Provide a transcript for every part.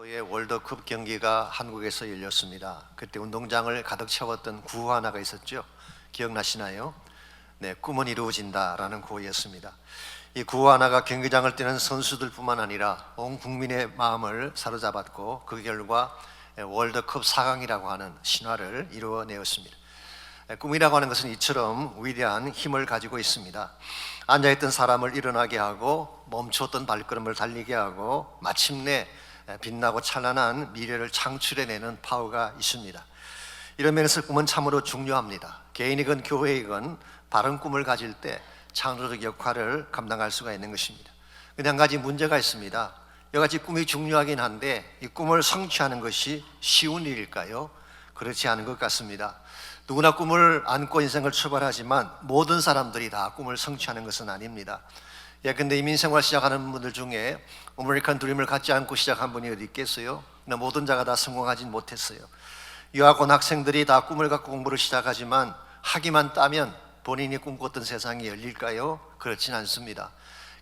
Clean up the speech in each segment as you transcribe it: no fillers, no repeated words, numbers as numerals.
프로의 월드컵 경기가 한국에서 열렸습니다. 그때 운동장을 가득 채웠던 구호 하나가 있었죠. 기억나시나요? 네, 꿈은 이루어진다라는 구호였습니다. 이 구호 하나가 경기장을 뛰는 선수들뿐만 아니라 온 국민의 마음을 사로잡았고 그 결과 월드컵 4강이라고 하는 신화를 이루어내었습니다. 꿈이라고 하는 것은 이처럼 위대한 힘을 가지고 있습니다. 앉아있던 사람을 일어나게 하고 멈추었던 발걸음을 달리게 하고 마침내 빛나고 찬란한 미래를 창출해내는 파워가 있습니다. 이런 면에서 꿈은 참으로 중요합니다. 개인이건 교회이건 바른 꿈을 가질 때 창조적 역할을 감당할 수가 있는 것입니다. 근데 한 가지 문제가 있습니다. 여러가지 꿈이 중요하긴 한데 이 꿈을 성취하는 것이 쉬운 일일까요? 그렇지 않은 것 같습니다. 누구나 꿈을 안고 인생을 출발하지만 모든 사람들이 다 꿈을 성취하는 것은 아닙니다. 근데 이민생활 시작하는 분들 중에 아메리칸 드림을 갖지 않고 시작한 분이 어디 있겠어요? 모든 자가 다 성공하진 못했어요. 유학원 학생들이 다 꿈을 갖고 공부를 시작하지만 학위만 따면 본인이 꿈꿨던 세상이 열릴까요? 그렇진 않습니다.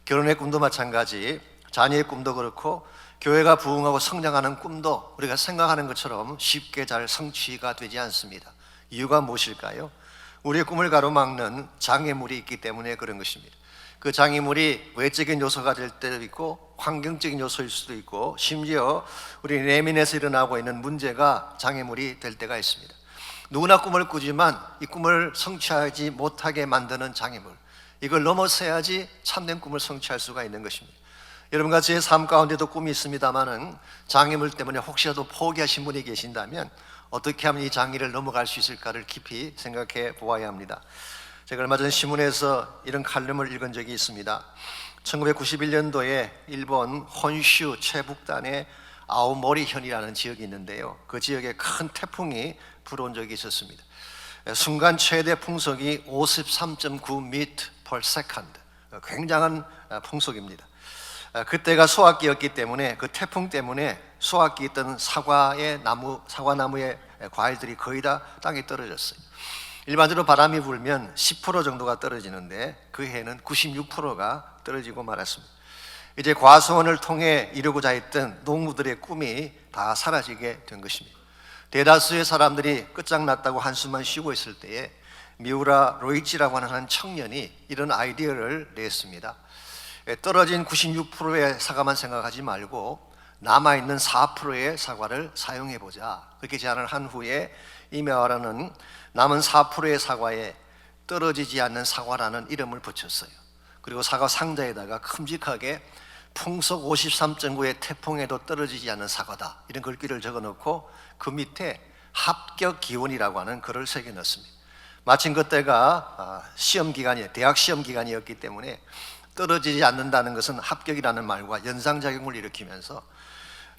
결혼의 꿈도 마찬가지, 자녀의 꿈도 그렇고 교회가 부흥하고 성장하는 꿈도 우리가 생각하는 것처럼 쉽게 잘 성취가 되지 않습니다. 이유가 무엇일까요? 우리의 꿈을 가로막는 장애물이 있기 때문에 그런 것입니다. 그 장애물이 외적인 요소가 될 때도 있고 환경적인 요소일 수도 있고 심지어 우리 내면에서 일어나고 있는 문제가 장애물이 될 때가 있습니다. 누구나 꿈을 꾸지만 이 꿈을 성취하지 못하게 만드는 장애물, 이걸 넘어서야지 참된 꿈을 성취할 수가 있는 것입니다. 여러분과 제 삶 가운데도 꿈이 있습니다마는 장애물 때문에 혹시라도 포기하신 분이 계신다면 어떻게 하면 이 장애를 넘어갈 수 있을까를 깊이 생각해 보아야 합니다. 제가 얼마 전 신문에서 이런 칼럼을 읽은 적이 있습니다. 1991년도에 일본 혼슈 최북단의 아오모리현이라는 지역이 있는데요, 그 지역에 큰 태풍이 불어온 적이 있었습니다. 순간 최대 풍속이 53.9m per second, 굉장한 풍속입니다. 그때가 소학기였기 때문에 그 태풍 때문에 소학기 있던 사과나무의 과일들이 거의 다 땅에 떨어졌어요. 일반적으로 바람이 불면 10% 정도가 떨어지는데 그 해는 96%가 떨어지고 말았습니다. 이제 과수원을 통해 이루고자 했던 농부들의 꿈이 다 사라지게 된 것입니다. 대다수의 사람들이 끝장났다고 한숨만 쉬고 있을 때에 미우라 로이치라고 하는 한 청년이 이런 아이디어를 냈습니다. 떨어진 96%의 사과만 생각하지 말고 남아있는 4%의 사과를 사용해보자, 그렇게 제안을 한 후에 이 메와라는 남은 4%의 사과에 떨어지지 않는 사과라는 이름을 붙였어요. 그리고 사과 상자에다가 큼직하게 풍속 53.9의 태풍에도 떨어지지 않는 사과다, 이런 글귀를 적어놓고 그 밑에 합격 기원이라고 하는 글을 새겨넣습니다. 마침 그때가 시험 기간이, 대학 시험 기간이었기 때문에 떨어지지 않는다는 것은 합격이라는 말과 연상작용을 일으키면서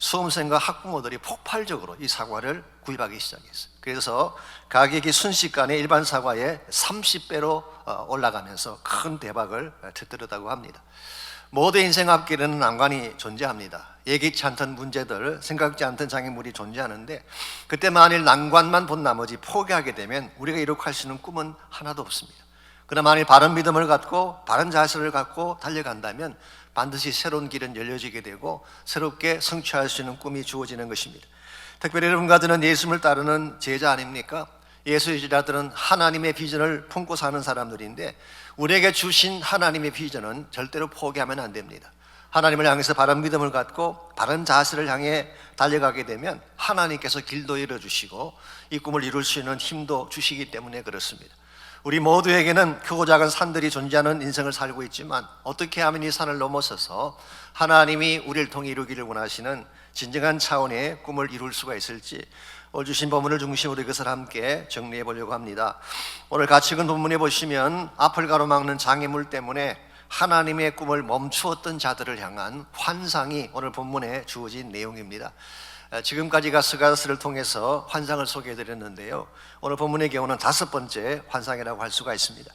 수험생과 학부모들이 폭발적으로 이 사과를 구입하기 시작했어요. 그래서 가격이 순식간에 일반 사과의 30배로 올라가면서 큰 대박을 터뜨렸다고 합니다. 모두 인생 앞길에는 난관이 존재합니다. 예기치 않던 문제들, 생각지 않던 장애물이 존재하는데 그때 만일 난관만 본 나머지 포기하게 되면 우리가 이룩할 수 있는 꿈은 하나도 없습니다. 그러나 만일 바른 믿음을 갖고 바른 자세를 갖고 달려간다면 반드시 새로운 길은 열려지게 되고 새롭게 성취할 수 있는 꿈이 주어지는 것입니다. 특별히 여러분과 저는 예수님을 따르는 제자 아닙니까? 예수의 제자들은 하나님의 비전을 품고 사는 사람들인데 우리에게 주신 하나님의 비전은 절대로 포기하면 안 됩니다. 하나님을 향해서 바른 믿음을 갖고 바른 자세를 향해 달려가게 되면 하나님께서 길도 열어주시고 이 꿈을 이룰 수 있는 힘도 주시기 때문에 그렇습니다. 우리 모두에게는 크고 작은 산들이 존재하는 인생을 살고 있지만 어떻게 하면 이 산을 넘어서서 하나님이 우리를 통해 이루기를 원하시는 진정한 차원의 꿈을 이룰 수가 있을지 오늘 주신 본문을 중심으로 이것을 함께 정리해 보려고 합니다. 오늘 같이 읽은 본문에 보시면 앞을 가로막는 장애물 때문에 하나님의 꿈을 멈추었던 자들을 향한 환상이 오늘 본문에 주어진 내용입니다. 지금까지 스가랴서를 통해서 환상을 소개해 드렸는데요, 오늘 본문의 경우는 5번째 환상이라고 할 수가 있습니다.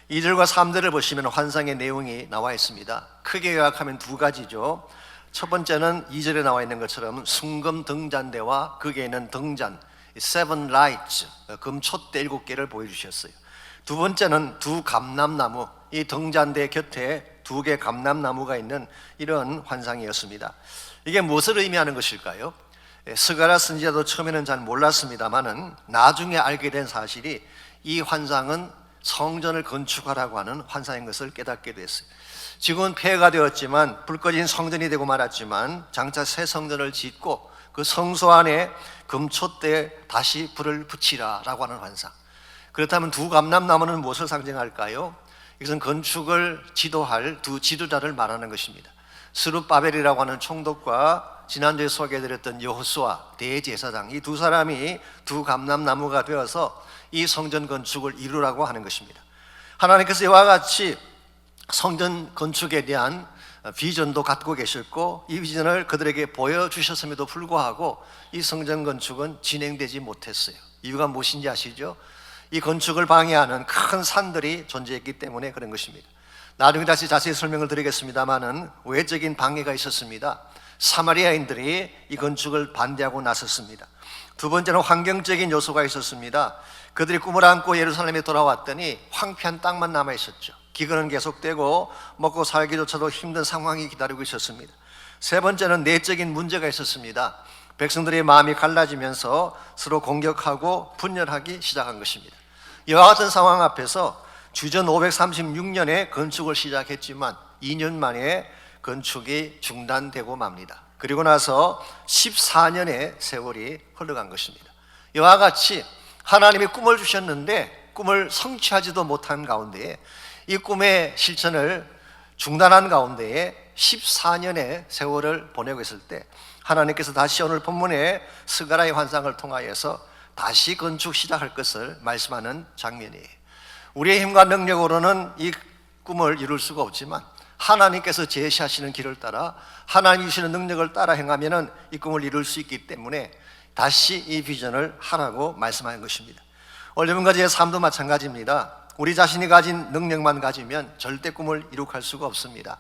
2절과 3절을 보시면 환상의 내용이 나와 있습니다. 크게 요약하면 2가지죠. 첫 번째는 2절에 나와 있는 것처럼 순금 등잔대와 거기에 있는 등잔, seven lights, 금촛대 7개를 보여주셨어요. 두 번째는 두 감람나무, 이 등잔대 곁에 2개 감람나무가 있는 이런 환상이었습니다. 이게 무엇을 의미하는 것일까요? 스가랴 선지자도 처음에는 잘 몰랐습니다마는 나중에 알게 된 사실이 이 환상은 성전을 건축하라고 하는 환상인 것을 깨닫게 됐어요. 지금은 폐허가 되었지만 불 꺼진 성전이 되고 말았지만 장차 새 성전을 짓고 그 성소 안에 금초대에 다시 불을 붙이라라고 하는 환상. 그렇다면 두 감람나무는 무엇을 상징할까요? 이것은 건축을 지도할 두 지도자를 말하는 것입니다. 스룹바벨이라고 하는 총독과 지난주에 소개해드렸던 여호수아 대제사장, 이 두 사람이 두 감람나무가 되어서 이 성전 건축을 이루라고 하는 것입니다. 하나님께서 이와 같이 성전 건축에 대한 비전도 갖고 계셨고 이 비전을 그들에게 보여주셨음에도 불구하고 이 성전 건축은 진행되지 못했어요. 이유가 무엇인지 아시죠? 이 건축을 방해하는 큰 산들이 존재했기 때문에 그런 것입니다. 나중에 다시 자세히 설명을 드리겠습니다마는 외적인 방해가 있었습니다. 사마리아인들이 이 건축을 반대하고 나섰습니다. 두 번째는 환경적인 요소가 있었습니다. 그들이 꿈을 안고 예루살렘에 돌아왔더니 황폐한 땅만 남아 있었죠. 기근은 계속되고 먹고 살기조차도 힘든 상황이 기다리고 있었습니다. 세 번째는 내적인 문제가 있었습니다. 백성들의 마음이 갈라지면서 서로 공격하고 분열하기 시작한 것입니다. 이와 같은 상황 앞에서 주전 536년에 건축을 시작했지만 2년 만에 건축이 중단되고 맙니다. 그리고 나서 14년의 세월이 흘러간 것입니다. 이와 같이 하나님이 꿈을 주셨는데 꿈을 성취하지도 못한 가운데에 이 꿈의 실천을 중단한 가운데에 14년의 세월을 보내고 있을 때 하나님께서 다시 오늘 본문의 스가랴의 환상을 통하여서 다시 건축 시작할 것을 말씀하는 장면이에요. 우리의 힘과 능력으로는 이 꿈을 이룰 수가 없지만 하나님께서 제시하시는 길을 따라 하나님이 주시는 능력을 따라 행하면 이 꿈을 이룰 수 있기 때문에 다시 이 비전을 하라고 말씀하는 것입니다. 여러분과의 삶도 마찬가지입니다. 우리 자신이 가진 능력만 가지면 절대 꿈을 이룩할 수가 없습니다.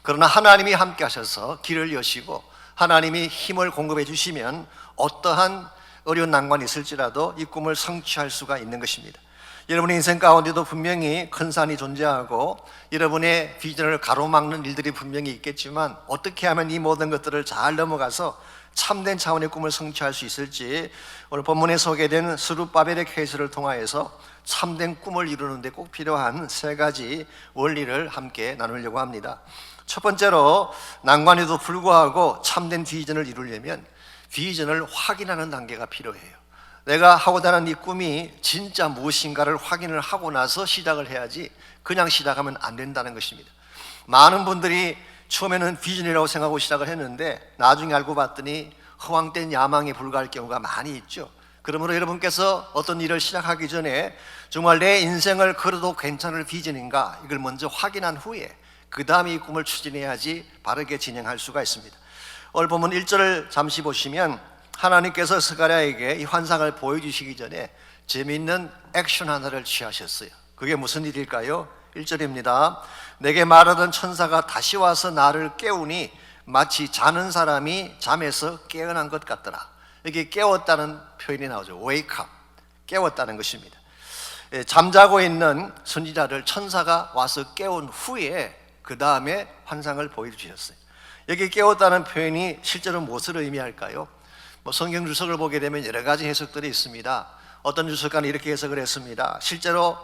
그러나 하나님이 함께 하셔서 길을 여시고 하나님이 힘을 공급해 주시면 어떠한 어려운 난관이 있을지라도 이 꿈을 성취할 수가 있는 것입니다. 여러분의 인생 가운데도 분명히 큰 산이 존재하고 여러분의 비전을 가로막는 일들이 분명히 있겠지만 어떻게 하면 이 모든 것들을 잘 넘어가서 참된 차원의 꿈을 성취할 수 있을지 오늘 본문에 소개된 스룹바벨의 케이스를 통하여서 참된 꿈을 이루는 데 꼭 필요한 세 가지 원리를 함께 나누려고 합니다. 첫 번째로 난관에도 불구하고 참된 비전을 이루려면 비전을 확인하는 단계가 필요해요. 내가 하고자 하는 이 꿈이 진짜 무엇인가를 확인을 하고 나서 시작을 해야지 그냥 시작하면 안 된다는 것입니다. 많은 분들이 처음에는 비전이라고 생각하고 시작을 했는데 나중에 알고 봤더니 허황된 야망에 불과할 경우가 많이 있죠. 그러므로 여러분께서 어떤 일을 시작하기 전에 정말 내 인생을 걸어도 괜찮을 비전인가 이걸 먼저 확인한 후에 그 다음에 이 꿈을 추진해야지 바르게 진행할 수가 있습니다. 오늘 본문 1절을 잠시 보시면 하나님께서 스가랴에게 이 환상을 보여주시기 전에 재미있는 액션 하나를 취하셨어요. 그게 무슨 일일까요? 1절입니다. 내게 말하던 천사가 다시 와서 나를 깨우니 마치 자는 사람이 잠에서 깨어난 것 같더라. 여기 깨웠다는 표현이 나오죠. wake up, 깨웠다는 것입니다. 잠자고 있는 선지자를 천사가 와서 깨운 후에 그 다음에 환상을 보여주셨어요. 여기 깨웠다는 표현이 실제로 무엇을 의미할까요? 성경 주석을 보게 되면 여러 가지 해석들이 있습니다. 어떤 주석가는 이렇게 해석을 했습니다. 실제로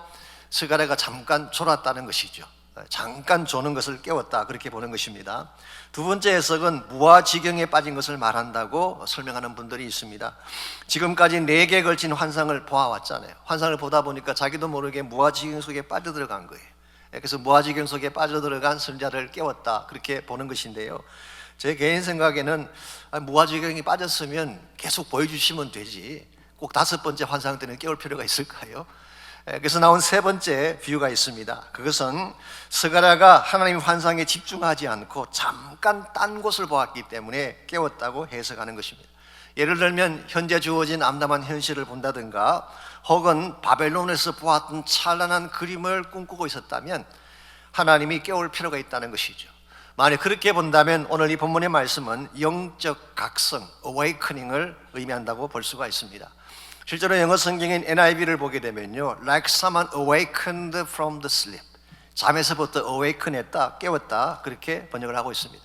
스가랴가 잠깐 졸았다는 것이죠. 잠깐 조는 것을 깨웠다 그렇게 보는 것입니다. 두 번째 해석은 무아지경에 빠진 것을 말한다고 설명하는 분들이 있습니다. 지금까지 4개에 걸친 환상을 보아왔잖아요. 환상을 보다 보니까 자기도 모르게 무아지경 속에 빠져들어간 거예요. 그래서 무아지경 속에 빠져들어간 선지자를 깨웠다 그렇게 보는 것인데요. 제 개인 생각에는 무아지경이 빠졌으면 계속 보여주시면 되지 꼭 5번째 환상 때는 깨울 필요가 있을까요? 그래서 나온 세 번째 비유가 있습니다. 그것은 스가랴가 하나님 환상에 집중하지 않고 잠깐 딴 곳을 보았기 때문에 깨웠다고 해석하는 것입니다. 예를 들면 현재 주어진 암담한 현실을 본다든가 혹은 바벨론에서 보았던 찬란한 그림을 꿈꾸고 있었다면 하나님이 깨울 필요가 있다는 것이죠. 만약 그렇게 본다면 오늘 이 본문의 말씀은 영적 각성, awakening을 의미한다고 볼 수가 있습니다. 실제로 영어 성경인 NIV를 보게 되면요, like someone awakened from the sleep, 잠에서부터 awaken 했다, 깨웠다 그렇게 번역을 하고 있습니다.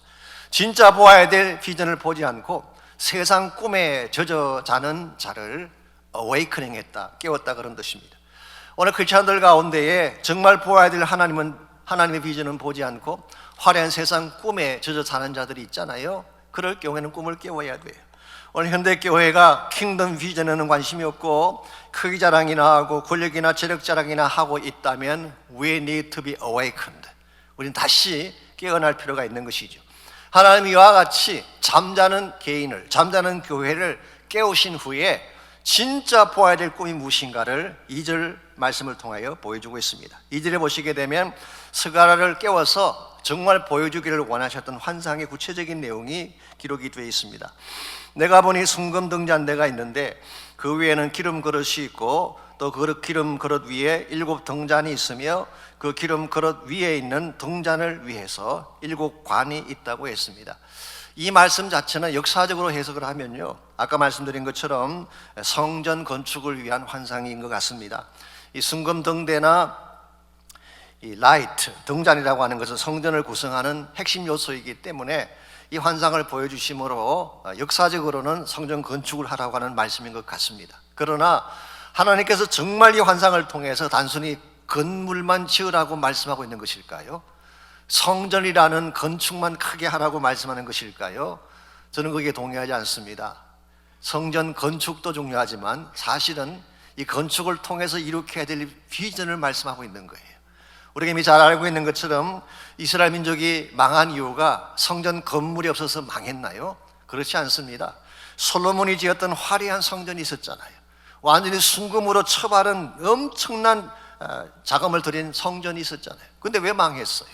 진짜 보아야 될 비전을 보지 않고 세상 꿈에 젖어 자는 자를 awakening 했다, 깨웠다 그런 뜻입니다. 오늘 크리스찬들 가운데에 정말 보아야 될 하나님의 비전은 보지 않고 화려한 세상 꿈에 젖어 자는 자들이 있잖아요. 그럴 경우에는 꿈을 깨워야 돼요. 오늘 현대교회가 킹덤 비전에는 관심이 없고 크기 자랑이나 하고 권력이나 재력 자랑이나 하고 있다면 We need to be awakened. 우리는 다시 깨어날 필요가 있는 것이죠. 하나님이 이와 같이 잠자는 개인을, 잠자는 교회를 깨우신 후에 진짜 보아야 될 꿈이 무엇인가를 2절 말씀을 통하여 보여주고 있습니다. 2절에 보시게 되면 스가랴를 깨워서 정말 보여주기를 원하셨던 환상의 구체적인 내용이 기록이 되어 있습니다. 내가 보니 순금 등잔대가 있는데 그 위에는 기름 그릇이 있고 또 그 기름 그릇 위에 7 등잔이 있으며 그 기름 그릇 위에 있는 등잔을 위해서 7 관이 있다고 했습니다. 이 말씀 자체는 역사적으로 해석을 하면요, 아까 말씀드린 것처럼 성전 건축을 위한 환상인 것 같습니다. 이 순금 등대나 이 라이트, 등잔이라고 하는 것은 성전을 구성하는 핵심 요소이기 때문에 이 환상을 보여주심으로 역사적으로는 성전 건축을 하라고 하는 말씀인 것 같습니다. 그러나 하나님께서 정말 이 환상을 통해서 단순히 건물만 지으라고 말씀하고 있는 것일까요? 성전이라는 건축만 크게 하라고 말씀하는 것일까요? 저는 거기에 동의하지 않습니다. 성전 건축도 중요하지만 사실은 이 건축을 통해서 이루어야 될 비전을 말씀하고 있는 거예요. 우리가 이미 잘 알고 있는 것처럼 이스라엘 민족이 망한 이유가 성전 건물이 없어서 망했나요? 그렇지 않습니다. 솔로몬이 지었던 화려한 성전이 있었잖아요. 완전히 순금으로 쳐바른 엄청난 자금을 들인 성전이 있었잖아요. 근데 왜 망했어요?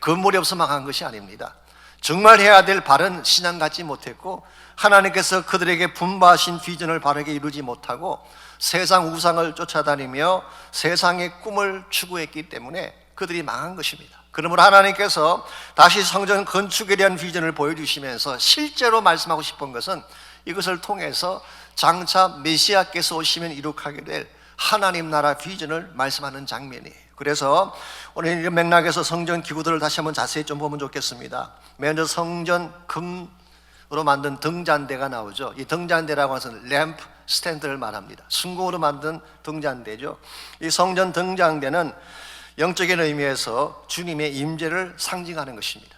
건물이 없어 망한 것이 아닙니다. 정말 해야 될 바른 신앙 갖지 못했고 하나님께서 그들에게 분바하신 비전을 바르게 이루지 못하고 세상 우상을 쫓아다니며 세상의 꿈을 추구했기 때문에 그들이 망한 것입니다. 그러므로 하나님께서 다시 성전 건축에 대한 비전을 보여주시면서 실제로 말씀하고 싶은 것은 이것을 통해서 장차 메시아께서 오시면 이룩하게 될 하나님 나라 비전을 말씀하는 장면이에요. 그래서 오늘 이 맥락에서 성전 기구들을 다시 한번 자세히 좀 보면 좋겠습니다. 먼저 성전 금으로 만든 등잔대가 나오죠. 이 등잔대라고 하는 것은 램프 스탠드를 말합니다. 순금으로 만든 등잔대죠. 이 성전 등잔대는 영적인 의미에서 주님의 임재를 상징하는 것입니다.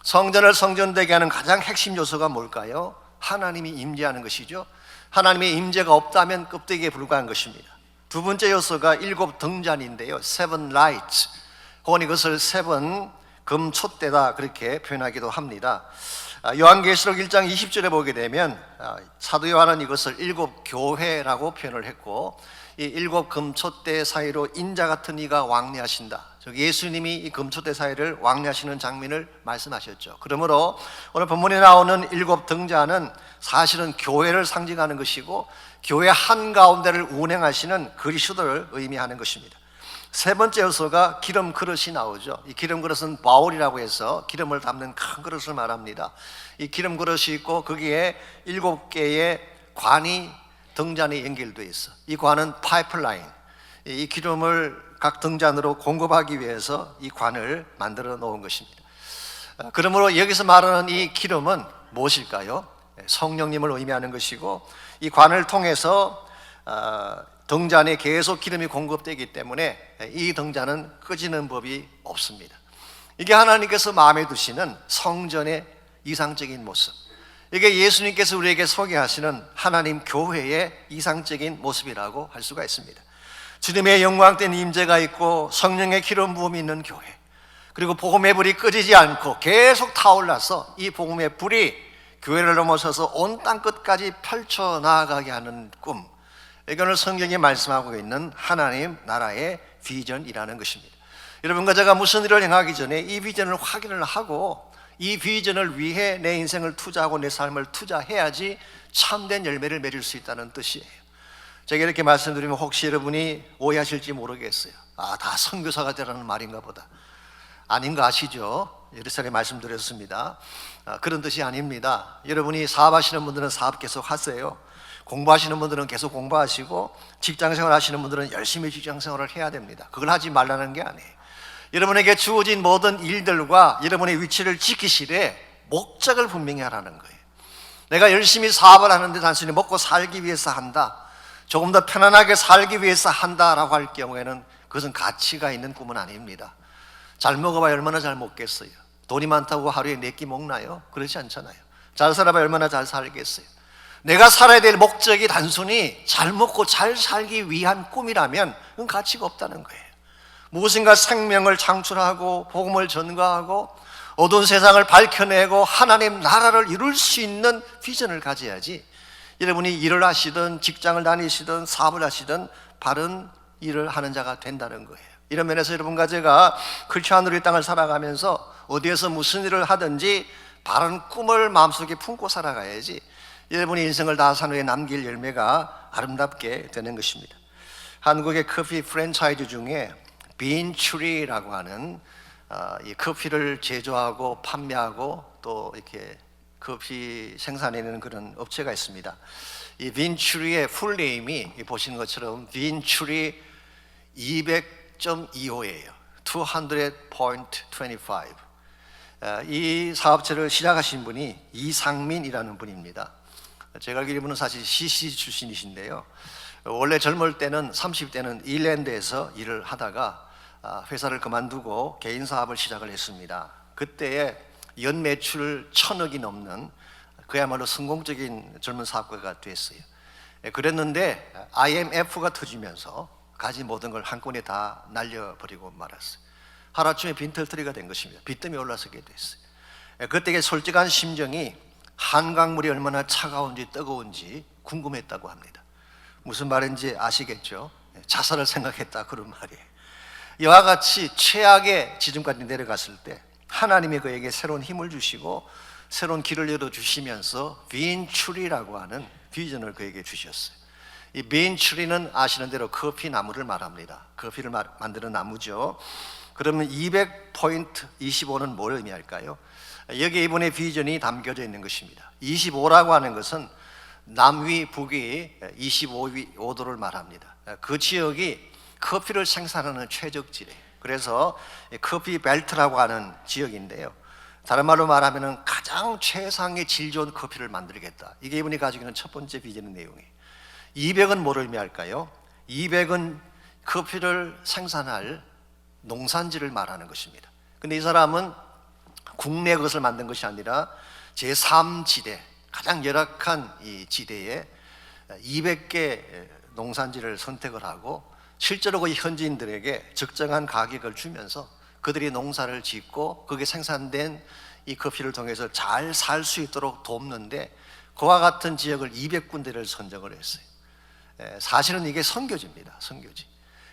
성전을 성전되게 하는 가장 핵심 요소가 뭘까요? 하나님이 임재하는 것이죠. 하나님의 임재가 없다면 껍데기에 불과한 것입니다. 두 번째 요소가 7 등잔인데요, 7 lights, 혹은 이것을 7 금촛대다 그렇게 표현하기도 합니다. 요한계시록 1장 20절에 보게 되면 사도 요한은 이것을 7 교회라고 표현을 했고, 이 7 금촛대 사이로 인자 같은 이가 왕래하신다, 즉 예수님이 이 금촛대 사이를 왕래하시는 장면을 말씀하셨죠. 그러므로 오늘 본문에 나오는 7 등잔은 사실은 교회를 상징하는 것이고 교회 한가운데를 운행하시는 그리스도를 의미하는 것입니다. 세 번째 요소가 기름 그릇이 나오죠. 이 기름 그릇은 바울이라고 해서 기름을 담는 큰 그릇을 말합니다. 이 기름 그릇이 있고 거기에 7개의 관이 등잔에 연결되어 있어. 이 관은 파이프라인, 이 기름을 각 등잔으로 공급하기 위해서 이 관을 만들어 놓은 것입니다. 그러므로 여기서 말하는 이 기름은 무엇일까요? 성령님을 의미하는 것이고 이 관을 통해서 등잔에 계속 기름이 공급되기 때문에 이 등잔은 꺼지는 법이 없습니다. 이게 하나님께서 마음에 두시는 성전의 이상적인 모습, 이게 예수님께서 우리에게 소개하시는 하나님 교회의 이상적인 모습이라고 할 수가 있습니다. 주님의 영광된 임재가 있고 성령의 기름 부음이 있는 교회, 그리고 복음의 불이 꺼지지 않고 계속 타올라서 이 복음의 불이 교회를 넘어서서 온 땅 끝까지 펼쳐나가게 하는 꿈, 이거는 성경이 말씀하고 있는 하나님 나라의 비전이라는 것입니다. 여러분과 제가 무슨 일을 행하기 전에 이 비전을 확인을 하고 이 비전을 위해 내 인생을 투자하고 내 삶을 투자해야지 참된 열매를 맺을 수 있다는 뜻이에요. 제가 이렇게 말씀드리면 혹시 여러분이 오해하실지 모르겠어요. 다 선교사가 되라는 말인가 보다. 아닌 거 아시죠? 여러 차례 말씀드렸습니다. 그런 뜻이 아닙니다. 여러분이 사업하시는 분들은 사업 계속 하세요. 공부하시는 분들은 계속 공부하시고 직장생활 하시는 분들은 열심히 직장생활을 해야 됩니다. 그걸 하지 말라는 게 아니에요. 여러분에게 주어진 모든 일들과 여러분의 위치를 지키시되 목적을 분명히 하라는 거예요. 내가 열심히 사업을 하는데 단순히 먹고 살기 위해서 한다, 조금 더 편안하게 살기 위해서 한다라고 할 경우에는 그것은 가치가 있는 꿈은 아닙니다. 잘 먹어봐야 얼마나 잘 먹겠어요? 돈이 많다고 하루에 4끼 먹나요? 그렇지 않잖아요. 잘 살아봐야 얼마나 잘 살겠어요? 내가 살아야 될 목적이 단순히 잘 먹고 잘 살기 위한 꿈이라면 그건 가치가 없다는 거예요. 무엇인가 생명을 창출하고 복음을 전가하고 어두운 세상을 밝혀내고 하나님 나라를 이룰 수 있는 비전을 가져야지, 여러분이 일을 하시든 직장을 다니시든 사업을 하시든 바른 일을 하는 자가 된다는 거예요. 이런 면에서 여러분과 제가 크리스천으로 이 땅을 살아가면서 어디에서 무슨 일을 하든지 바른 꿈을 마음속에 품고 살아가야지 여러분의 인생을 다 산 후에 남길 열매가 아름답게 되는 것입니다. 한국의 커피 프랜차이즈 중에 빈추리라고 하는 이 커피를 제조하고 판매하고 또 이렇게 커피 생산해내는 그런 업체가 있습니다. 이 빈추리의 풀네임이 보시는 것처럼 빈추리 200.25예요. 200.25. 이 사업체를 시작하신 분이 이상민이라는 분입니다. 제가 알기로 이분은 사실 CC 출신이신데요, 원래 젊을 때는 30대는 일랜드에서 일을 하다가 회사를 그만두고 개인 사업을 시작을 했습니다. 그때에 연 매출 1,000억이 넘는 그야말로 성공적인 젊은 사업가가 됐어요. 그랬는데 IMF가 터지면서 가진 모든 걸 한꺼번에 다 날려버리고 말았어요. 하루아침에 빈털터리가 된 것입니다. 빚더미 올라서게 됐어요. 그때 솔직한 심정이 한강물이 얼마나 차가운지 뜨거운지 궁금했다고 합니다. 무슨 말인지 아시겠죠? 자살을 생각했다, 그런 말이에요. 이와 같이 최악의 지점까지 내려갔을 때 하나님이 그에게 새로운 힘을 주시고 새로운 길을 열어주시면서 빈추리라고 하는 비전을 그에게 주셨어요. 이 빈추리는 아시는 대로 커피 나무를 말합니다. 커피를 만드는 나무죠. 그러면 200.25는 뭘 의미할까요? 여기에 이분의 비전이 담겨져 있는 것입니다. 25라고 하는 것은 남위, 북위 25도를 말합니다. 그 지역이 커피를 생산하는 최적지래요. 그래서 커피 벨트라고 하는 지역인데요, 다른 말로 말하면 가장 최상의 질 좋은 커피를 만들겠다, 이게 이분이 가지고 있는 첫 번째 비전의 내용이에요. 200은 뭘 의미할까요? 200은 커피를 생산할 농산지를 말하는 것입니다. 근데 이 사람은 국내 것을 만든 것이 아니라 제3지대, 가장 열악한 이 지대에 200개 농산지를 선택을 하고 실제로 그 현지인들에게 적정한 가격을 주면서 그들이 농사를 짓고 거기에 생산된 이 커피를 통해서 잘 살 수 있도록 돕는데, 그와 같은 지역을 200군데를 선정을 했어요. 사실은 이게 선교지입니다. 선교지.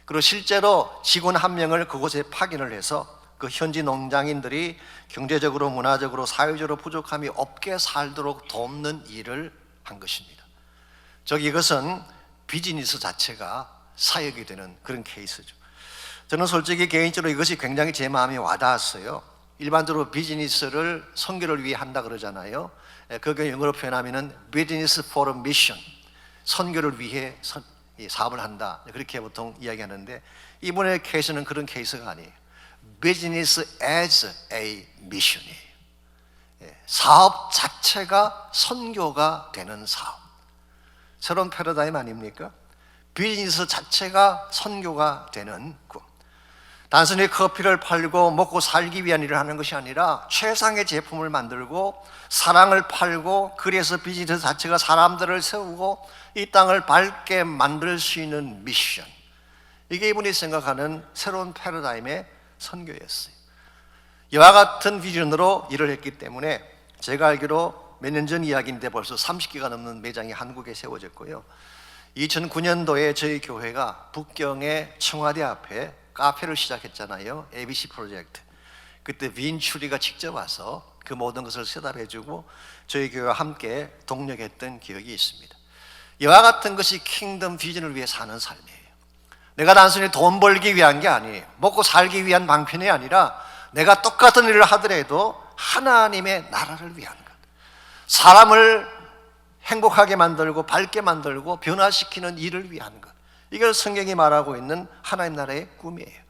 그리고 실제로 직원 1명을 그곳에 파견을 해서 그 현지 농장인들이 경제적으로, 문화적으로, 사회적으로 부족함이 없게 살도록 돕는 일을 한 것입니다. 이것은 비즈니스 자체가 사역이 되는 그런 케이스죠. 저는 솔직히 개인적으로 이것이 굉장히 제 마음에 와닿았어요. 일반적으로 비즈니스를 선교를 위해 한다 그러잖아요. 그게 영어로 표현하면은 Business for a Mission, 선교를 위해 사업을 한다, 그렇게 보통 이야기하는데 이분의 케이스는 그런 케이스가 아니에요. Business as a mission이에요. 사업 자체가 선교가 되는 사업. 새로운 패러다임 아닙니까? 비즈니스 자체가 선교가 되는 꿈. 단순히 커피를 팔고 먹고 살기 위한 일을 하는 것이 아니라 최상의 제품을 만들고 사랑을 팔고, 그래서 비즈니스 자체가 사람들을 세우고 이 땅을 밝게 만들 수 있는 미션. 이게 이분이 생각하는 새로운 패러다임의 선교였어요. 이와 같은 비전으로 일을 했기 때문에 제가 알기로 몇 년 전 이야기인데 벌써 30개가 넘는 매장이 한국에 세워졌고요. 2009년도에 저희 교회가 북경의 청와대 앞에 카페를 시작했잖아요. ABC 프로젝트. 그때 빈추리가 직접 와서 그 모든 것을 셋업해주고 저희 교회와 함께 동력했던 기억이 있습니다. 이와 같은 것이 킹덤 비전을 위해 사는 삶이에요. 내가 단순히 돈 벌기 위한 게 아니에요. 먹고 살기 위한 방편이 아니라 내가 똑같은 일을 하더라도 하나님의 나라를 위한 것, 사람을 행복하게 만들고 밝게 만들고 변화시키는 일을 위한 것, 이걸 성경이 말하고 있는 하나님 나라의 꿈이에요.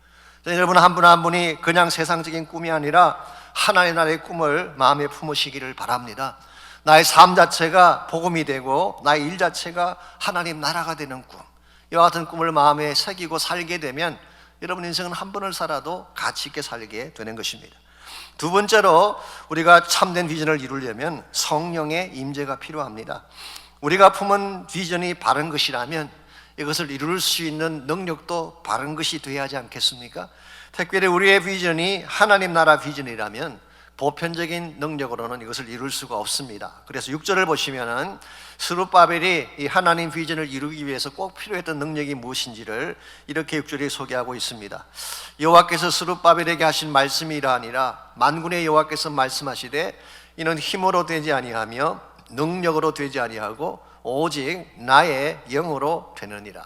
여러분 한 분 한 분이 그냥 세상적인 꿈이 아니라 하나님 나라의 꿈을 마음에 품으시기를 바랍니다. 나의 삶 자체가 복음이 되고 나의 일 자체가 하나님 나라가 되는 꿈, 이와 같은 꿈을 마음에 새기고 살게 되면 여러분 인생은 한 번을 살아도 가치 있게 살게 되는 것입니다. 두 번째로 우리가 참된 비전을 이루려면 성령의 임재가 필요합니다. 우리가 품은 비전이 바른 것이라면 이것을 이룰 수 있는 능력도 바른 것이 되어야 하지 않겠습니까? 특별히 우리의 비전이 하나님 나라 비전이라면 보편적인 능력으로는 이것을 이룰 수가 없습니다. 그래서 6절을 보시면은 스룹바벨이 이 하나님 비전을 이루기 위해서 꼭 필요했던 능력이 무엇인지를 이렇게 6절에 소개하고 있습니다. 여호와께서 스룹바벨에게 하신 말씀이 이러하니라. 만군의 여호와께서 말씀하시되 이는 힘으로 되지 아니하며 능력으로 되지 아니하고 오직 나의 영으로 되느니라.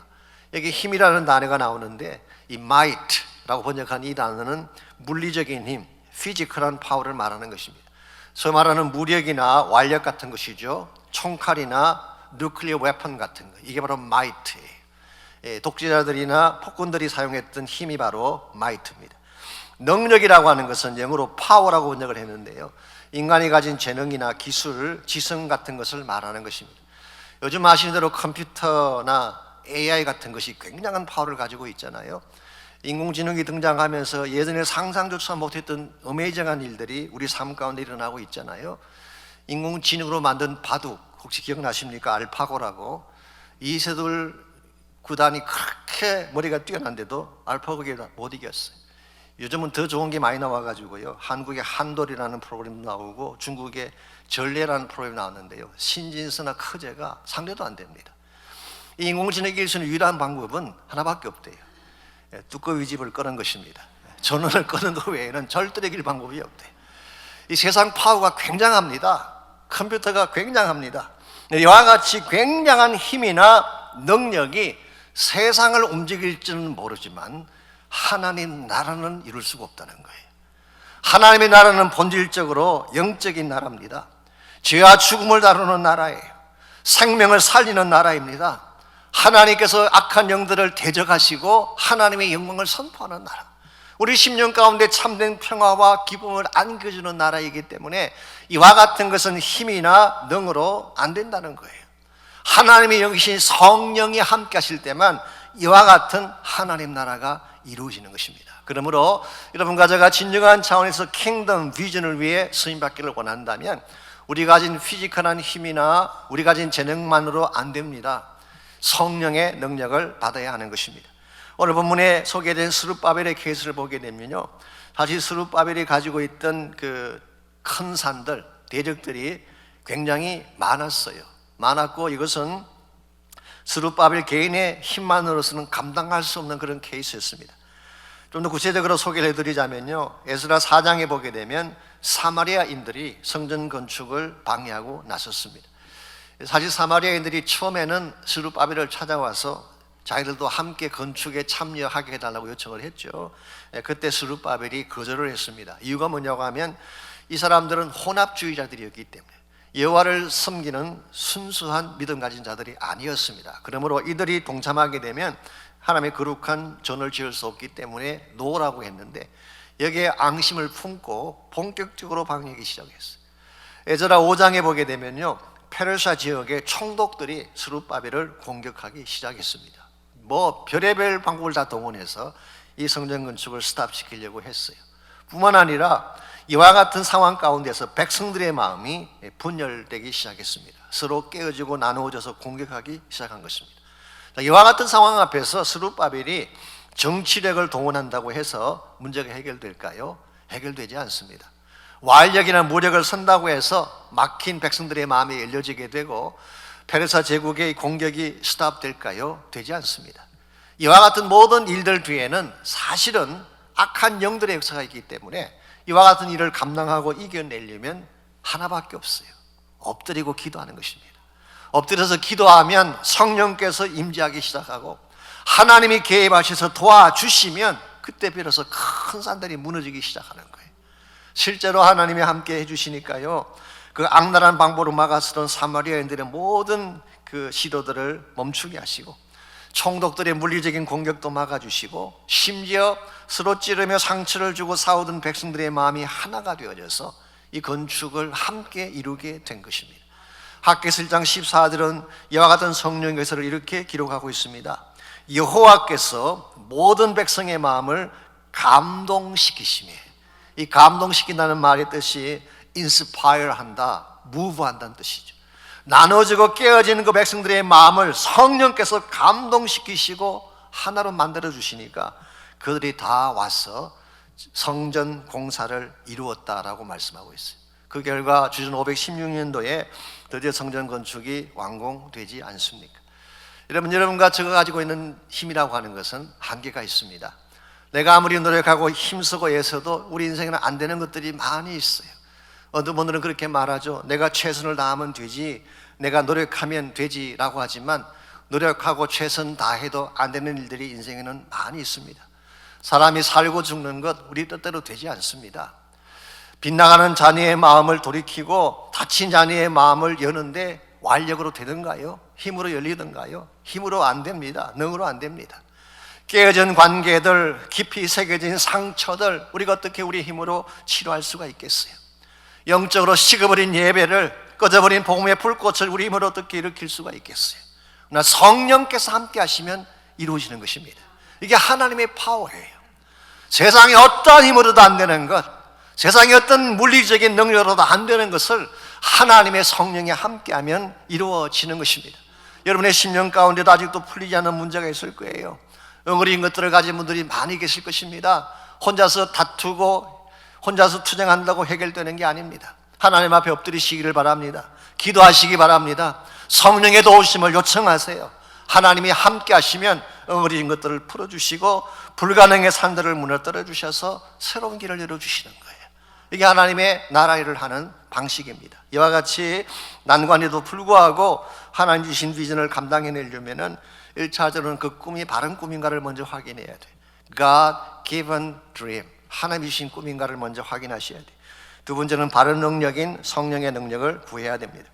여기 힘이라는 단어가 나오는데 이 might라고 번역한 이 단어는 물리적인 힘, 피지컬한 파워를 말하는 것입니다. 소위 말하는 무력이나 완력 같은 것이죠. 총칼이나 뉴클리어 웨폰 같은 것, 이게 바로 마이트예요. 독재자들이나 폭군들이 사용했던 힘이 바로 마이트입니다. 능력이라고 하는 것은 영어로 파워라고 번역을 했는데요, 인간이 가진 재능이나 기술, 지성 같은 것을 말하는 것입니다. 요즘 아시는 대로 컴퓨터나 AI 같은 것이 굉장한 파워를 가지고 있잖아요. 인공지능이 등장하면서 예전에 상상조차 못했던 어메이징한 일들이 우리 삶 가운데 일어나고 있잖아요. 인공지능으로 만든 바둑, 혹시 기억나십니까? 알파고라고. 이세돌 구단이 그렇게 머리가 뛰어난데도 알파고가 못 이겼어요. 요즘은 더 좋은 게 많이 나와가지고요, 한국의 한돌이라는 프로그램도 나오고 중국의 전례라는 프로그램이 나왔는데요, 신진서나 커제가 상대도 안 됩니다. 이 인공지능 이길 수 있는 유일한 방법은 하나밖에 없대요. 두꺼비 집을 끄는 것입니다. 전원을 끄는 것 외에는 절대로 이길 방법이 없대요. 이 세상 파워가 굉장합니다. 컴퓨터가 굉장합니다. 이와 같이 굉장한 힘이나 능력이 세상을 움직일지는 모르지만 하나님 나라는 이룰 수가 없다는 거예요. 하나님의 나라는 본질적으로 영적인 나라입니다. 죄와 죽음을 다루는 나라예요. 생명을 살리는 나라입니다. 하나님께서 악한 영들을 대적하시고 하나님의 영광을 선포하는 나라, 우리 심령 가운데 참된 평화와 기쁨을 안겨주는 나라이기 때문에 이와 같은 것은 힘이나 능으로 안 된다는 거예요. 하나님의 영이신 성령이 함께 하실 때만 이와 같은 하나님 나라가 이루어지는 것입니다. 그러므로 여러분과 제가 진정한 차원에서 킹덤 비전을 위해 쓰임받기를 원한다면 우리 가진 피지컬한 힘이나 우리 가진 재능만으로 안 됩니다. 성령의 능력을 받아야 하는 것입니다. 오늘 본문에 소개된 스룹바벨의 케이스를 보게 되면요, 사실 스룹바벨이 가지고 있던 그 큰 산들, 대적들이 굉장히 많았고 이것은 스룹바벨 개인의 힘만으로서는 감당할 수 없는 그런 케이스였습니다. 좀 더 구체적으로 소개를 해드리자면요, 에스라 4장에 보게 되면 사마리아인들이 성전 건축을 방해하고 나섰습니다. 사실 사마리아인들이 처음에는 스룹바벨을 찾아와서 자기들도 함께 건축에 참여하게 해달라고 요청을 했죠. 그때 스룹바벨이 거절을 했습니다. 이유가 뭐냐고 하면 이 사람들은 혼합주의자들이었기 때문에 여호와를 섬기는 순수한 믿음 가진 자들이 아니었습니다. 그러므로 이들이 동참하게 되면 하나님의 거룩한 전을 지을 수 없기 때문에 노라고 했는데 여기에 앙심을 품고 본격적으로 방해하기 시작했어요. 에스라 5장에 보게 되면요, 페르시아 지역의 총독들이 스룹바벨을 공격하기 시작했습니다. 별의별 방법을 다 동원해서 이 성전 건축을 스탑시키려고 했어요. 뿐만 아니라 이와 같은 상황 가운데서 백성들의 마음이 분열되기 시작했습니다. 서로 깨어지고 나누어져서 공격하기 시작한 것입니다. 이와 같은 상황 앞에서 스룹바벨이 정치력을 동원한다고 해서 문제가 해결될까요? 해결되지 않습니다. 완력이나 무력을 선다고 해서 막힌 백성들의 마음이 열려지게 되고 페르시아 제국의 공격이 스탑될까요? 되지 않습니다. 이와 같은 모든 일들 뒤에는 사실은 악한 영들의 역사가 있기 때문에 이와 같은 일을 감당하고 이겨내려면 하나밖에 없어요. 엎드리고 기도하는 것입니다. 엎드려서 기도하면 성령께서 임재하기 시작하고 하나님이 개입하셔서 도와주시면 그때 비로소 큰 산들이 무너지기 시작하는 거예요. 실제로 하나님이 함께 해주시니까요, 그 악랄한 방법으로 막아서던 사마리아인들의 모든 그 시도들을 멈추게 하시고 총독들의 물리적인 공격도 막아주시고 심지어 서로 찌르며 상처를 주고 싸우던 백성들의 마음이 하나가 되어져서 이 건축을 함께 이루게 된 것입니다. 학개서 1장 14절은 이와 같은 성령 역사를 이렇게 기록하고 있습니다. 여호와께서 모든 백성의 마음을 감동시키시며, 이 감동시킨다는 말의 뜻이 inspire 한다, move 한다는 뜻이죠. 나눠지고 깨어지는 그 백성들의 마음을 성령께서 감동시키시고 하나로 만들어 주시니까 그들이 다 와서 성전 공사를 이루었다라고 말씀하고 있어요. 그 결과 주전 516년도에 드디어 성전 건축이 완공되지 않습니까? 여러분과 제가 가지고 있는 힘이라고 하는 것은 한계가 있습니다. 내가 아무리 노력하고 힘쓰고 애써도 우리 인생에는 안 되는 것들이 많이 있어요. 어느 분들은 그렇게 말하죠. 내가 최선을 다하면 되지, 내가 노력하면 되지라고 하지만 노력하고 최선 다해도 안 되는 일들이 인생에는 많이 있습니다. 사람이 살고 죽는 것 우리 뜻대로 되지 않습니다. 빗나가는 자녀의 마음을 돌이키고 다친 자녀의 마음을 여는데 완력으로 되는가요? 힘으로 열리던가요? 힘으로 안 됩니다. 능으로 안 됩니다. 깨어진 관계들, 깊이 새겨진 상처들 우리가 어떻게 우리 힘으로 치료할 수가 있겠어요? 영적으로 식어버린 예배를, 꺼져버린 복음의 불꽃을 우리 힘으로 어떻게 일으킬 수가 있겠어요? 그러나 성령께서 함께 하시면 이루어지는 것입니다. 이게 하나님의 파워예요. 세상에 어떠한 힘으로도 안 되는 것, 세상에 어떤 물리적인 능력으로도 안 되는 것을 하나님의 성령이 함께하면 이루어지는 것입니다. 여러분의 심령 가운데도 아직도 풀리지 않은 문제가 있을 거예요. 엉어린 것들을 가진 분들이 많이 계실 것입니다. 혼자서 다투고 혼자서 투쟁한다고 해결되는 게 아닙니다. 하나님 앞에 엎드리시기를 바랍니다. 기도하시기 바랍니다. 성령의 도우심을 요청하세요. 하나님이 함께 하시면 엉어린 것들을 풀어주시고 불가능의 산들을 무너뜨려 주셔서 새로운 길을 열어주시는 거예요. 이게 하나님의 나라 일을 하는 방식입니다. 이와 같이 난관에도 불구하고 하나님 주신 비전을 감당해내려면 1차적으로는 그 꿈이 바른 꿈인가를 먼저 확인해야 돼요. God given dream, 하나님 주신 꿈인가를 먼저 확인하셔야 돼요. 두 번째는 바른 능력인 성령의 능력을 구해야 됩니다.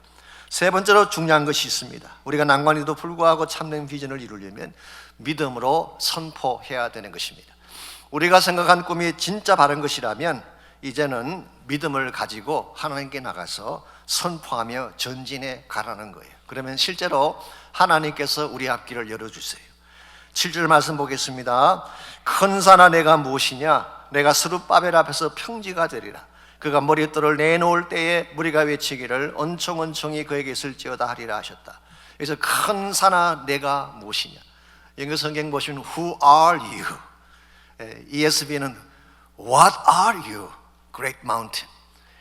세 번째로 중요한 것이 있습니다. 우리가 난관에도 불구하고 참된 비전을 이루려면 믿음으로 선포해야 되는 것입니다. 우리가 생각한 꿈이 진짜 바른 것이라면 이제는 믿음을 가지고 하나님께 나가서 선포하며 전진해 가라는 거예요. 그러면 실제로 하나님께서 우리 앞길을 열어주세요. 7절 말씀 보겠습니다. 큰 산아 내가 무엇이냐? 내가 스룹바벨 앞에서 평지가 되리라. 그가 머릿돌을 내놓을 때에 무리가 외치기를 언총언총이 그에게 있을지어다 하리라 하셨다. 그래서 큰 산아 내가 무엇이냐? 영어 성경 보시면 Who are you? ESV는 What are you? Great mountain.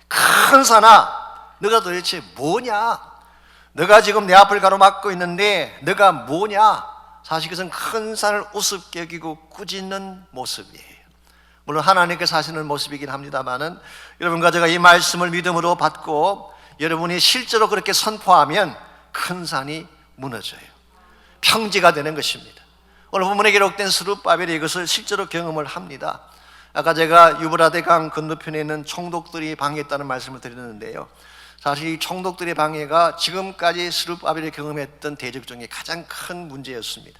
큰 산아 너가 도대체 뭐냐? 너가 지금 내 앞을 가로막고 있는데 너가 뭐냐? 사실 그것은 큰 산을 우습게 여기고 꾸짖는 모습이에요. 물론 하나님께서 하시는 모습이긴 합니다만은 여러분과 제가 이 말씀을 믿음으로 받고 여러분이 실제로 그렇게 선포하면 큰 산이 무너져요. 평지가 되는 것입니다. 오늘 본문에 기록된 스룹바벨이 이것을 실제로 경험을 합니다. 아까 제가 유브라데 강 건너편에 있는 총독들이 방해했다는 말씀을 드렸는데요. 사실 이 총독들의 방해가 지금까지 스룹바벨이 경험했던 대적 중에 가장 큰 문제였습니다.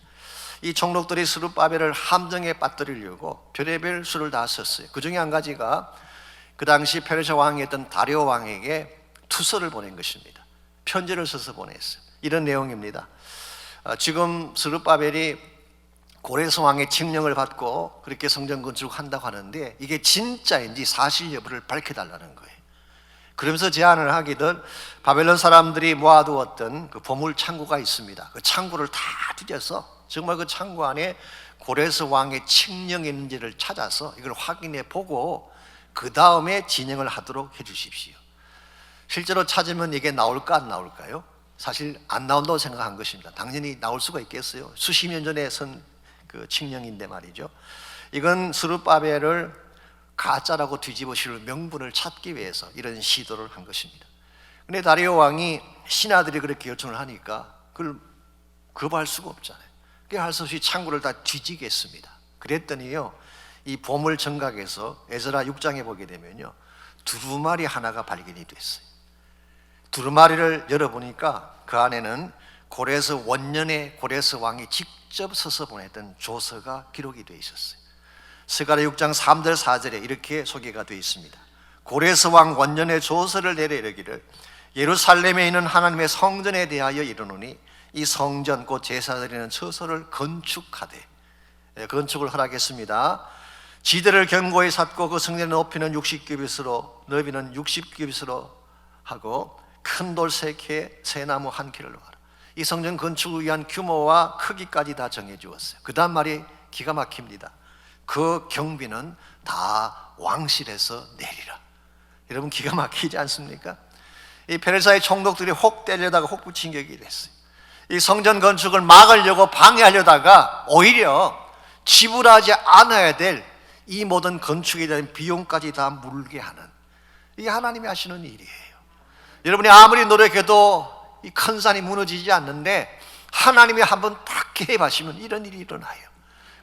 이 총독들이 스룹바벨을 함정에 빠뜨리려고 별의별 수를 다 썼어요. 그 중에 한 가지가 그 당시 페르시아 왕이었던 다리오 왕에게 투서를 보낸 것입니다. 편지를 써서 보냈어요. 이런 내용입니다. 지금 스룹바벨이 고레스 왕의 칙령을 받고 그렇게 성전 건축한다고 하는데 이게 진짜인지 사실 여부를 밝혀달라는 거예요. 그러면서 제안을 하기를 바벨론 사람들이 모아두었던 그 보물 창고가 있습니다. 그 창고를 다 뒤져서 정말 그 창고 안에 고레스 왕의 칙령이 있는지를 찾아서 이걸 확인해 보고 그 다음에 진행을 하도록 해 주십시오. 실제로 찾으면 이게 나올까 안 나올까요? 사실 안 나온다고 생각한 것입니다. 당연히 나올 수가 있겠어요. 수십 년 전에 선 그 칙령인데 말이죠. 이건 스룹바벨을 가짜라고 뒤집으실 명분을 찾기 위해서 이런 시도를 한 것입니다. 그런데 다리오 왕이 신하들이 그렇게 요청을 하니까 그걸 거부할 수가 없잖아요. 그게 할 수 없이 창고를 다 뒤지겠습니다. 그랬더니요, 이 보물 정각에서 에스라 6장에 보게 되면요, 두루마리 하나가 발견이 됐어요. 두루마리를 열어보니까 그 안에는 고레스 원년에 고레스 왕이 직접 서서 보냈던 조서가 기록이 되어 있었어요. 스가랴 6장 3절 4절에 이렇게 소개가 되어 있습니다. 고레스 왕 원년에 조서를 내려 이르기를 예루살렘에 있는 하나님의 성전에 대하여 이르노니 이 성전 곧 제사드리는 처소를 건축하되, 건축을 허락했습니다. 지대를 견고히 쌓고 그 성전의 높이는 60규빗으로 너비는 60규빗으로 하고 큰 돌 3개 새나무 1개를 놓아라. 이 성전 건축을 위한 규모와 크기까지 다 정해 주었어요. 그 다음 말이 기가 막힙니다. 그 경비는 다 왕실에서 내리라. 여러분, 기가 막히지 않습니까? 이 페르시아의 총독들이 혹 때려다가 혹 붙인 격이 이랬어요. 이 성전 건축을 막으려고 방해하려다가 오히려 지불하지 않아야 될 이 모든 건축에 대한 비용까지 다 물게 하는, 이게 하나님이 하시는 일이에요. 여러분이 아무리 노력해도 이 큰 산이 무너지지 않는데 하나님이 한번 딱 개입하시면 이런 일이 일어나요.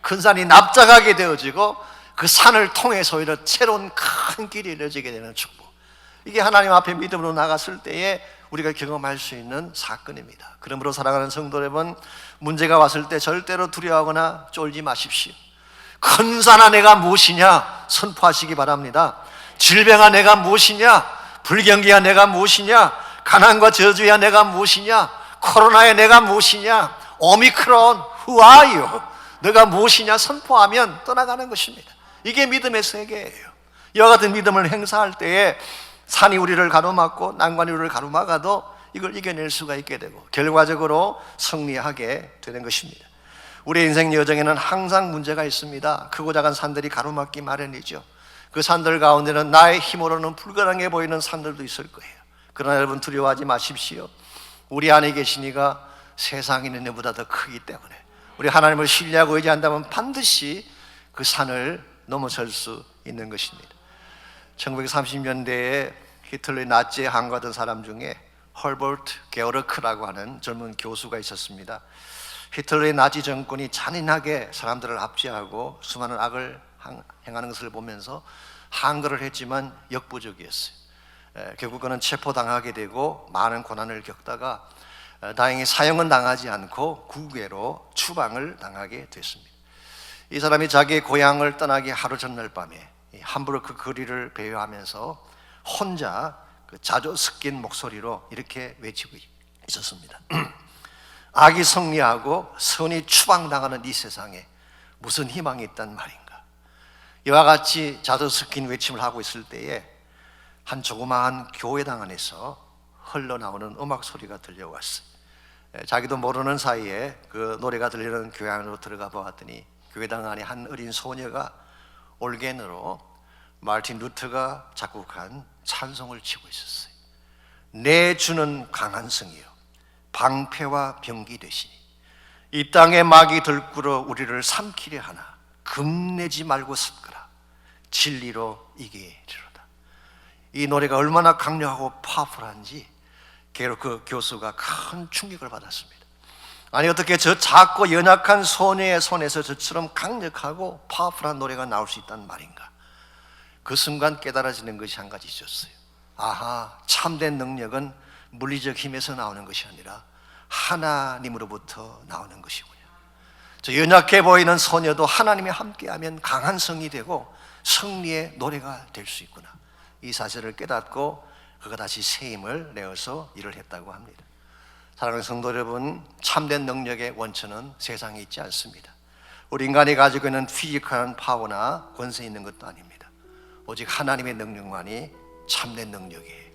큰 산이 납작하게 되어지고 그 산을 통해서 오히려 새로운 큰 길이 이루어지게 되는 축복, 이게 하나님 앞에 믿음으로 나갔을 때에 우리가 경험할 수 있는 사건입니다. 그러므로 사랑하는 성도 여러분, 문제가 왔을 때 절대로 두려워하거나 쫄지 마십시오. 큰 산아 내가 무엇이냐 선포하시기 바랍니다. 질병아 내가 무엇이냐, 불경기야 내가 무엇이냐, 가난과 저주야 내가 무엇이냐, 코로나야 내가 무엇이냐, 오미크론 who are you, 내가 무엇이냐 선포하면 떠나가는 것입니다. 이게 믿음의 세계예요. 이와 같은 믿음을 행사할 때에 산이 우리를 가로막고 난관이 우리를 가로막아도 이걸 이겨낼 수가 있게 되고 결과적으로 승리하게 되는 것입니다. 우리 인생 여정에는 항상 문제가 있습니다. 크고 작은 산들이 가로막기 마련이죠. 그 산들 가운데는 나의 힘으로는 불가능해 보이는 산들도 있을 거예요. 그러나 여러분, 두려워하지 마십시오. 우리 안에 계신 이가 세상에 있는 것보다 더 크기 때문에 우리 하나님을 신뢰하고 의지한다면 반드시 그 산을 넘어설 수 있는 것입니다. 1930년대에 히틀러의 나치에 항거하던 사람 중에 헐버트 게어르크라고 하는 젊은 교수가 있었습니다. 히틀러의 나치 정권이 잔인하게 사람들을 압제하고 수많은 악을 행하는 것을 보면서 항거를 했지만 역부족이었어요. 결국 그는 체포당하게 되고 많은 고난을 겪다가 다행히 사형은 당하지 않고 국외로 추방을 당하게 됐습니다. 이 사람이 자기의 고향을 떠나기 하루 전날 밤에 함부르크 거리를 배회하면서 혼자 그 자조 섞인 목소리로 이렇게 외치고 있었습니다. 악이 승리하고 선이 추방당하는 이 세상에 무슨 희망이 있단 말인가. 이와 같이 자조 섞인 외침을 하고 있을 때에 한 조그마한 교회당 안에서 흘러나오는 음악 소리가 들려왔어요. 자기도 모르는 사이에 그 노래가 들리는 교회 안으로 들어가 보았더니 교회당 안에 한 어린 소녀가 올겐으로 마르틴 루터가 작곡한 찬송을 치고 있었어요. 내 주는 강한 성이요 방패와 병기 되시니 이 땅에 막이 들끓어 우리를 삼키려 하나 겁내지 말고 섰거라 진리로 이기리로다. 이 노래가 얼마나 강력하고 파워풀한지 그 교수가 큰 충격을 받았습니다. 아니, 어떻게 저 작고 연약한 소녀의 손에서 저처럼 강력하고 파워풀한 노래가 나올 수 있단 말인가. 그 순간 깨달아지는 것이 한 가지 있었어요. 아하, 참된 능력은 물리적 힘에서 나오는 것이 아니라 하나님으로부터 나오는 것이군요. 저 연약해 보이는 소녀도 하나님이 함께하면 강한 성이 되고 승리의 노래가 될 수 있구나. 이 사실을 깨닫고 그가 다시 새 힘을 내어서 일을 했다고 합니다. 사랑하는 성도 여러분, 참된 능력의 원천은 세상에 있지 않습니다. 우리 인간이 가지고 있는 피지컬한 파워나 권세 있는 것도 아닙니다. 오직 하나님의 능력만이 참된 능력이에요.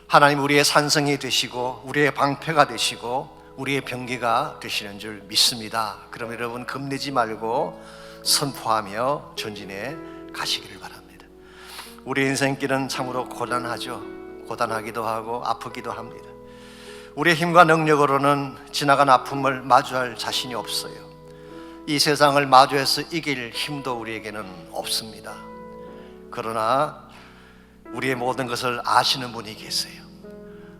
하나님 우리의 산성이 되시고 우리의 방패가 되시고 우리의 병기가 되시는 줄 믿습니다. 그럼 여러분, 겁내지 말고 선포하며 전진해 가시기를 바랍니다. 우리 인생길은 참으로 고단하죠. 고단하기도 하고 아프기도 합니다. 우리의 힘과 능력으로는 지나간 아픔을 마주할 자신이 없어요. 이 세상을 마주해서 이길 힘도 우리에게는 없습니다. 그러나 우리의 모든 것을 아시는 분이 계세요.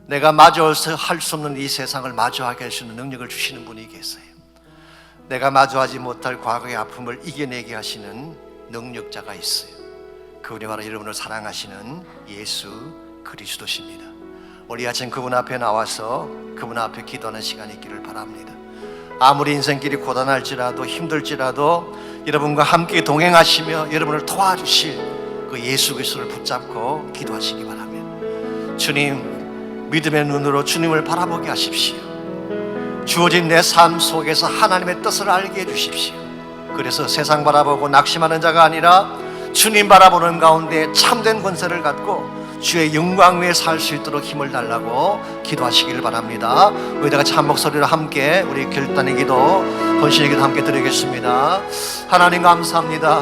내가 마주해서 할 수 없는 이 세상을 마주하게 할 수 있는 능력을 주시는 분이 계세요. 내가 마주하지 못할 과거의 아픔을 이겨내게 하시는 능력자가 있어요. 그분이 바로 여러분을 사랑하시는 예수 그리스도십니다. 우리 아침 그분 앞에 나와서 그분 앞에 기도하는 시간이 있기를 바랍니다. 아무리 인생길이 고단할지라도 힘들지라도 여러분과 함께 동행하시며 여러분을 도와주실 그 예수 그리스도를 붙잡고 기도하시기 바랍니다. 주님, 믿음의 눈으로 주님을 바라보게 하십시오. 주어진 내 삶 속에서 하나님의 뜻을 알게 해주십시오. 그래서 세상 바라보고 낙심하는 자가 아니라 주님 바라보는 가운데 참된 권세를 갖고 주의 영광 위에 살 수 있도록 힘을 달라고 기도하시기를 바랍니다. 우리 다 같이 한 목소리로 함께 우리 결단의 기도, 헌신의 기도 함께 드리겠습니다. 하나님 감사합니다.